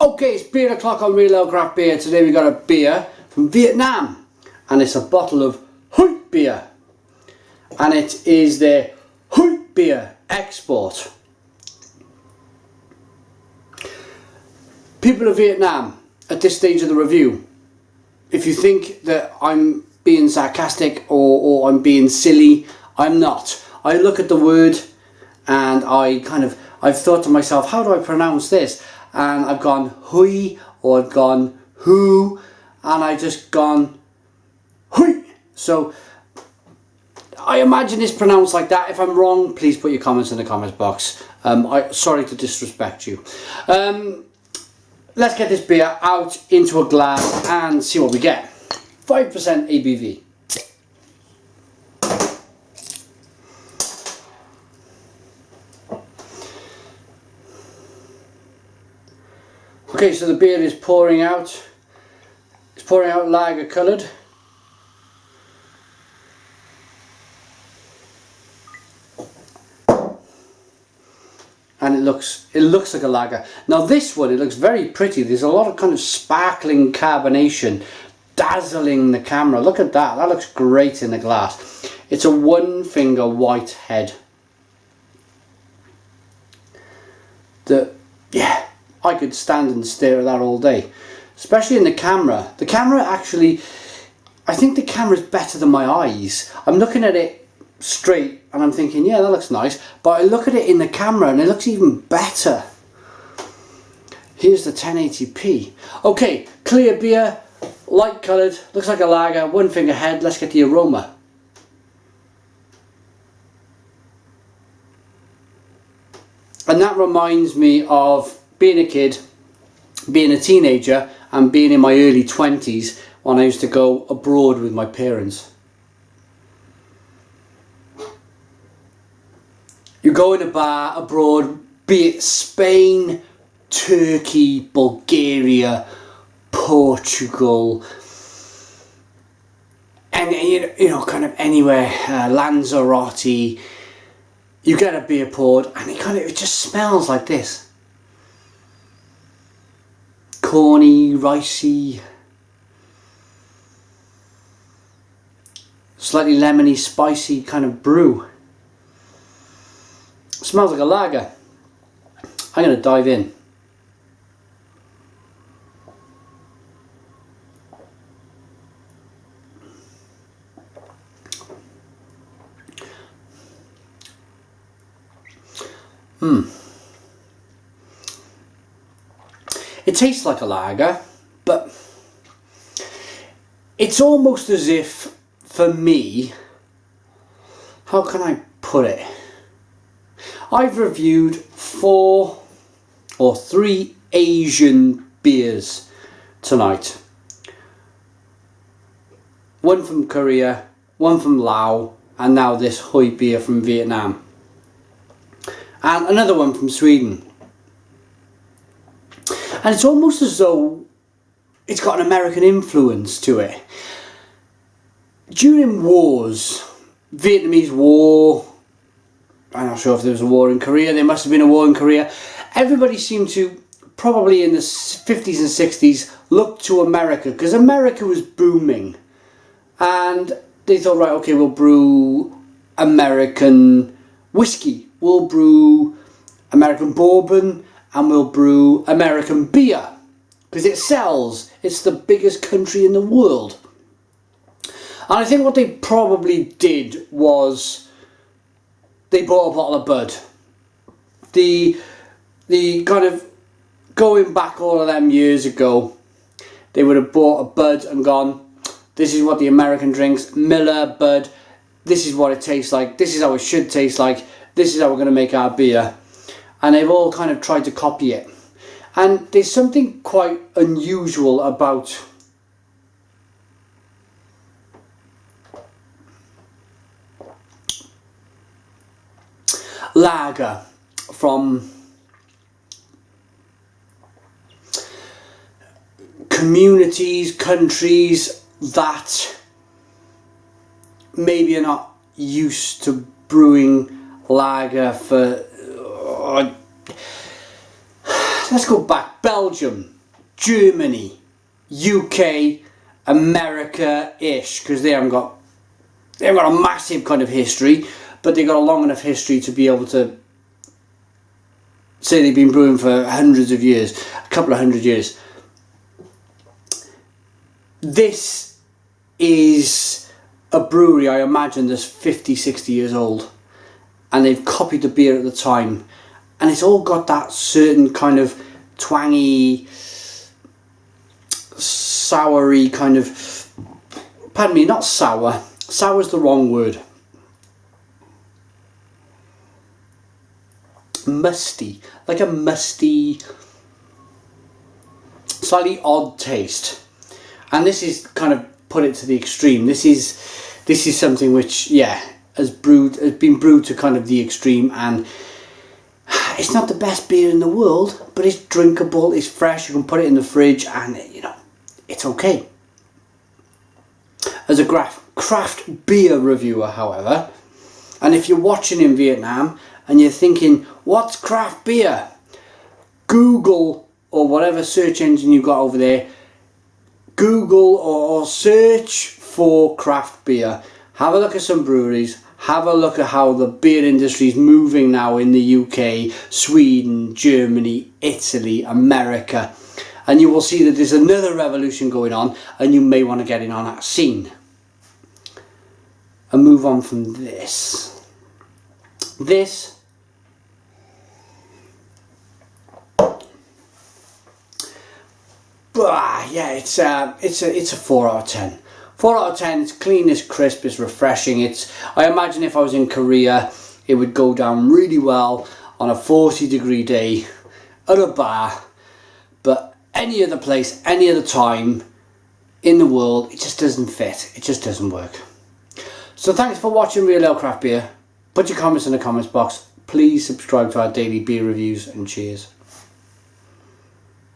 Okay, it's beer o'clock on Real Ale Craft Beer. Today we got a beer from Vietnam, and it's a bottle of Huế beer, and it is their Huế beer export. People of Vietnam, at this stage of the review, if you think that I'm being sarcastic or I'm being silly, I'm not. I look at the word and I've thought to myself, how do I pronounce this? And I've gone Huế, or I've gone who, and I just gone Huế. So I imagine it's pronounced like that. If I'm wrong, please put your comments in the comments box. Sorry to disrespect you. Let's get this beer out into a glass and see what we get. 5% ABV. Okay, so the beer is pouring out. It's pouring out lager coloured. And it looks like a lager. Now this one, it looks very pretty. There's a lot of kind of sparkling carbonation, dazzling the camera. Look at that. That looks great in the glass. It's a one finger white head. Yeah, I could stand and stare at that all day. Especially in the camera. The camera actually, I think the camera's better than my eyes. I'm looking at it straight and I'm thinking, yeah, that looks nice, but I look at it in the camera and it looks even better. Here's the 1080p. Okay, clear beer, light coloured, looks like a lager, one finger head. Let's get the aroma. And that reminds me of being a kid, being a teenager, and being in my early 20s when I used to go abroad with my parents. You go in a bar abroad, be it Spain, Turkey, Bulgaria, Portugal, and you know, kind of anywhere, Lanzarote. You get a beer poured, and it just smells like this. Corny, ricey, slightly lemony, spicy kind of brew. Smells like a lager. I'm going to dive in. It tastes like a lager, but it's almost as if, for me, how can I put it? I've reviewed 4 or 3 Asian beers tonight. One from Korea, one from Laos, and now this Huế beer from Vietnam. And another one from Sweden. And it's almost as though it's got an American influence to it. During wars, Vietnamese War, I'm not sure if there was a war in Korea, there must have been a war in Korea. Everybody seemed to, probably in the 50s and 60s, look to America, because America was booming. And they thought, right, okay, we'll brew American whiskey, we'll brew American bourbon, and we'll brew American beer, because it sells. It's the biggest country in the world. And I think what they probably did was they bought a bottle of Bud. The kind of, going back all of them years ago, they would have bought a Bud and gone, this is what the American drinks, Miller, Bud, this is what it tastes like, this is how it should taste like, this is how we're going to make our beer. And they've all kind of tried to copy it. And there's something quite unusual about lager from communities, countries that maybe are not used to brewing lager for let's go back. Belgium, Germany, UK, America-ish, because they haven't got a massive kind of history, but they've got a long enough history to be able to say they've been brewing for hundreds of years, a couple of hundred years. This is a brewery, I imagine, that's 50, 60 years old, and they've copied the beer at the time, and it's all got that certain kind of twangy, soury kind of, pardon me, not sour, sour's the wrong word, musty, like a musty, slightly odd taste. And this is kind of put it to the extreme. This is something which, yeah, has been brewed to kind of the extreme, and it's not the best beer in the world, but it's drinkable, it's fresh, you can put it in the fridge, and you know, it's okay. As a craft beer reviewer, however, and if you're watching in Vietnam and you're thinking, what's craft beer? Google, or whatever search engine you've got over there, Google or search for craft beer. Have a look at some breweries, have a look at how the beer industry is moving now in the UK, Sweden, Germany, Italy, America, and you will see that there's another revolution going on, and you may want to get in on that scene. And move on from this. Yeah, it's a 4 out of 10. 4 out of 10. It's clean, it's crisp, it's refreshing. I imagine if I was in Korea, it would go down really well on a 40-degree day at a bar. But any other place, any other time in the world, it just doesn't fit. It just doesn't work. So thanks for watching Real Ale Craft Beer. Put your comments in the comments box. Please subscribe to our daily beer reviews, and cheers.